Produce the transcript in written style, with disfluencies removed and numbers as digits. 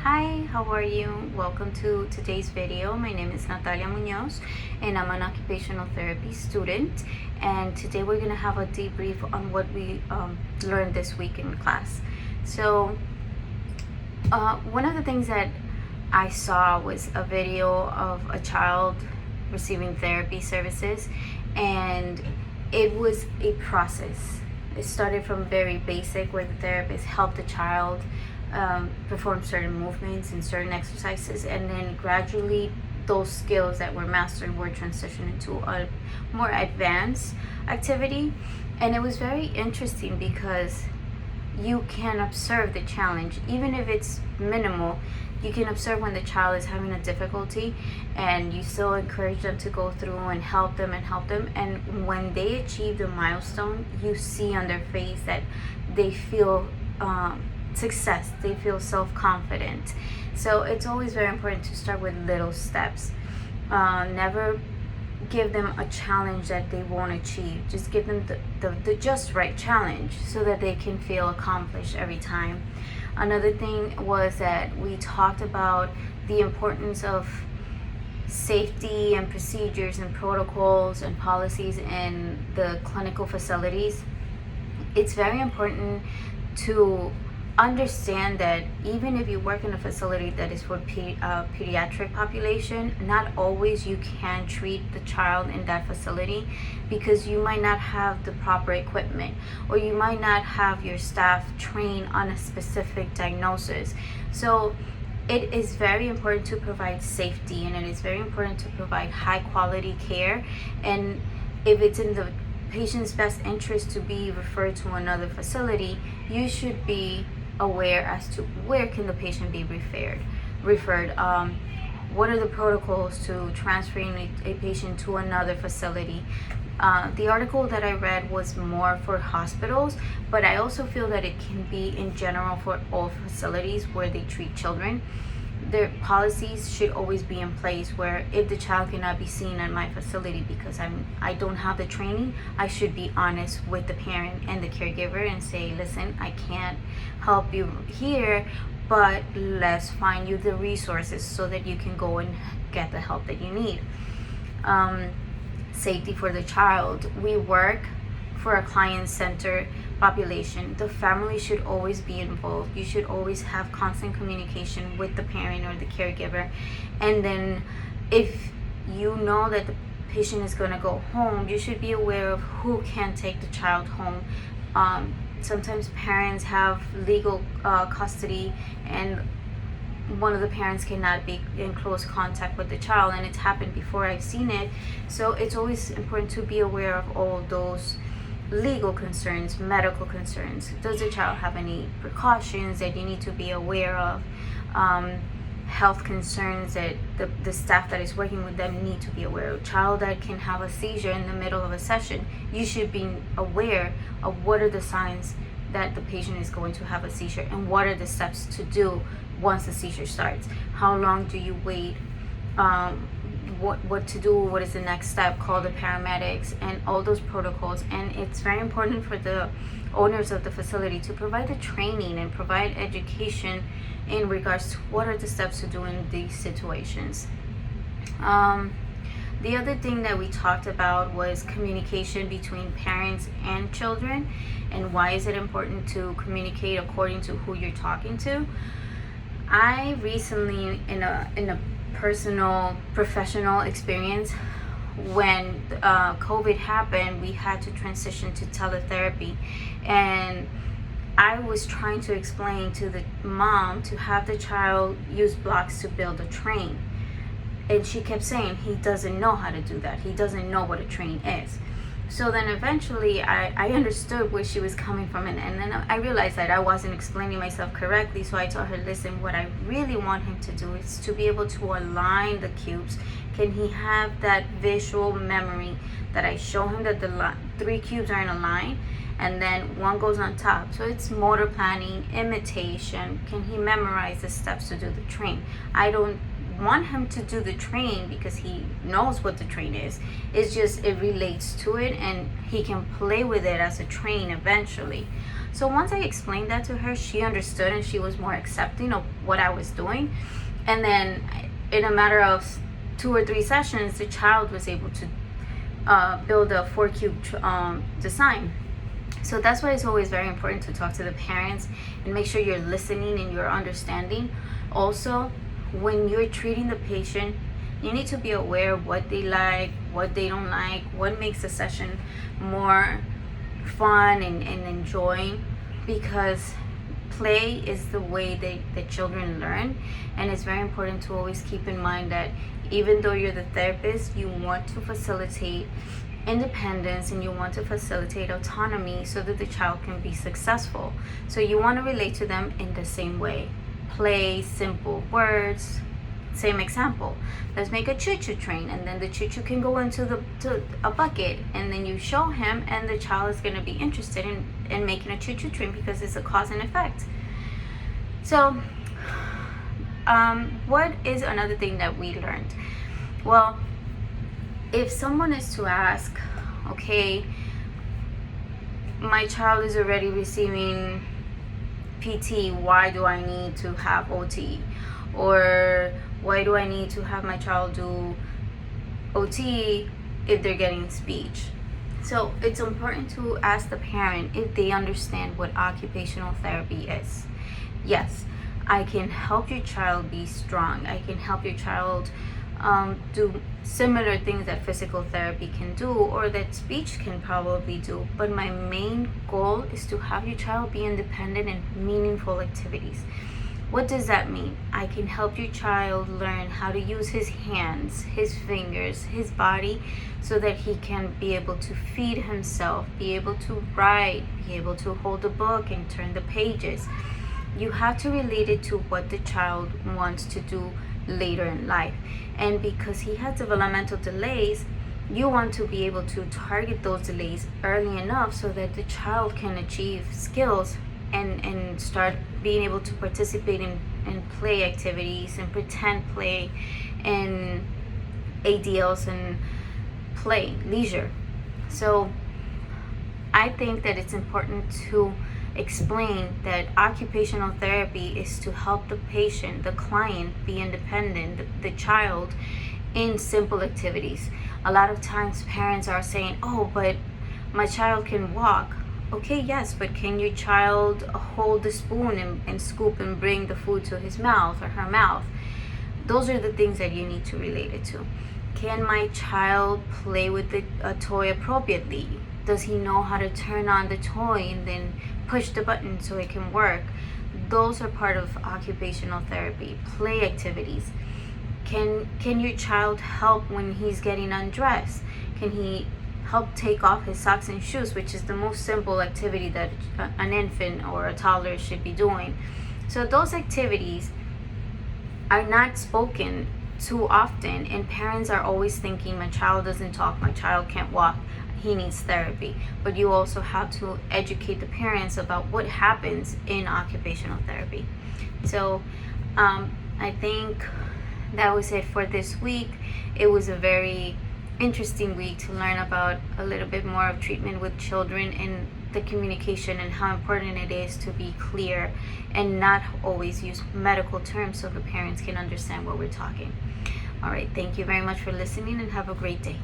Hi, how are you? Welcome to today's video. My name is Natalia Munoz and I'm an occupational therapy student, and today we're going to have a debrief on what we learned this week in class. So one of the things that I saw was a video of a child receiving therapy services, and it was a process. It started from very basic, where the therapist helped the child perform certain movements and certain exercises, and then gradually those skills that were mastered were transitioned into a more advanced activity. And it was very interesting because you can observe the challenge, even if it's minimal. You can observe when the child is having a difficulty, and you still encourage them to go through and help them. And when they achieve the milestone, you see on their face that they feel success, they feel self-confident. So it's always very important to start with little steps. Never give them a challenge that they won't achieve. Just give them the just right challenge so that they can feel accomplished every time. Another thing was that we talked about the importance of safety and procedures and protocols and policies in the clinical facilities. It's very important to understand that even if you work in a facility that is for pediatric population, not always you can treat the child in that facility, because you might not have the proper equipment, or you might not have your staff trained on a specific diagnosis. So it is very important to provide safety, and it is very important to provide high quality care. And if it's in the patient's best interest to be referred to another facility, you should be aware as to where can the patient be referred. What are the protocols to transferring a patient to another facility? The article that I read was more for hospitals, but I also feel that it can be in general for all facilities where they treat children. Their policies should always be in place, where if the child cannot be seen at my facility because I don't have the training, I should be honest with the parent and the caregiver and say, listen, I can't help you here, but let's find you the resources so that you can go and get the help that you need. Safety for the child. We work for a client-centered population. The family should always be involved. You should always have constant communication with the parent or the caregiver. And then if you know that the patient is going to go home, you should be aware of who can take the child home. Sometimes parents have legal custody, and one of the parents cannot be in close contact with the child, and it's happened before. I've seen it. So it's always important to be aware of all those legal concerns, medical concerns. Does the child have any precautions that you need to be aware of? Health concerns that the staff that is working with them need to be aware of. Child that can have a seizure in the middle of a session, you should be aware of what are the signs that the patient is going to have a seizure, and what are the steps to do once the seizure starts. How long do you wait? What to do, what is the next step, call the paramedics, and all those protocols. And it's very important for the owners of the facility to provide the training and provide education in regards to what are the steps to do in these situations. The other thing that we talked about was communication between parents and children, and why is it important to communicate according to who you're talking to. I recently, in a personal professional experience, when COVID happened, we had to transition to teletherapy, and I was trying to explain to the mom to have the child use blocks to build a train, and she kept saying he doesn't know how to do that, he doesn't know what a train is. So then eventually I understood where she was coming from, and then I realized that I wasn't explaining myself correctly. So I told her, listen, what I really want him to do is to be able to align the cubes. Can he have that visual memory that I show him that the 3 cubes are in a line and then one goes on top? So it's motor planning, imitation. Can he memorize the steps to do the train? I don't want him to do the train because he knows what the train is. It's just it relates to it, and he can play with it as a train eventually. So once I explained that to her, she understood and she was more accepting of what I was doing. And then in a matter of 2 or 3 sessions, the child was able to build a 4-cube design. So that's why it's always very important to talk to the parents and make sure you're listening and you're understanding. Also, when you're treating the patient, you need to be aware of what they like, what they don't like, what makes the session more fun and enjoying, because play is the way the children learn. And it's very important to always keep in mind that even though you're the therapist, you want to facilitate independence and you want to facilitate autonomy so that the child can be successful. So you want to relate to them in the same way. Play, simple words. Same example. Let's make a choo-choo train, and then the choo-choo can go into a bucket, and then you show him, and the child is going to be interested in making a choo-choo train because it's a cause and effect. So what is another thing that we learned? Well, if someone is to ask, okay, my child is already receiving PT, why do I need to have OT? Or why do I need to have my child do OT if they're getting speech? So it's important to ask the parent if they understand what occupational therapy is. Yes, I can help your child be strong. I can help your child do similar things that physical therapy can do or that speech can probably do. But my main goal is to have your child be independent in meaningful activities. What does that mean? I can help your child learn how to use his hands, his fingers, his body, so that he can be able to feed himself, be able to write, be able to hold a book and turn the pages. You have to relate it to what the child wants to do later in life. And because he has developmental delays, you want to be able to target those delays early enough so that the child can achieve skills and start being able to participate in play activities and pretend play and ADLs and play, leisure. So I think that it's important to explain that occupational therapy is to help the patient, the client, be independent, the child, in simple activities. A lot of times parents are saying, oh, but my child can walk. Okay, yes, but can your child hold the spoon and scoop and bring the food to his mouth or her mouth? Those are the things that you need to relate it to. Can my child play with a toy appropriately? Does he know how to turn on the toy and then push the button so it can work? Those are part of occupational therapy. Play activities. Can your child help when he's getting undressed? Can he help take off his socks and shoes, which is the most simple activity that an infant or a toddler should be doing? So those activities are not spoken too often, and parents are always thinking, my child doesn't talk, my child can't walk, he needs therapy. But you also have to educate the parents about what happens in occupational therapy. So I think that was it for this week. It was a very interesting week to learn about a little bit more of treatment with children and the communication and how important it is to be clear and not always use medical terms so the parents can understand what we're talking. All right, thank you very much for listening and have a great day.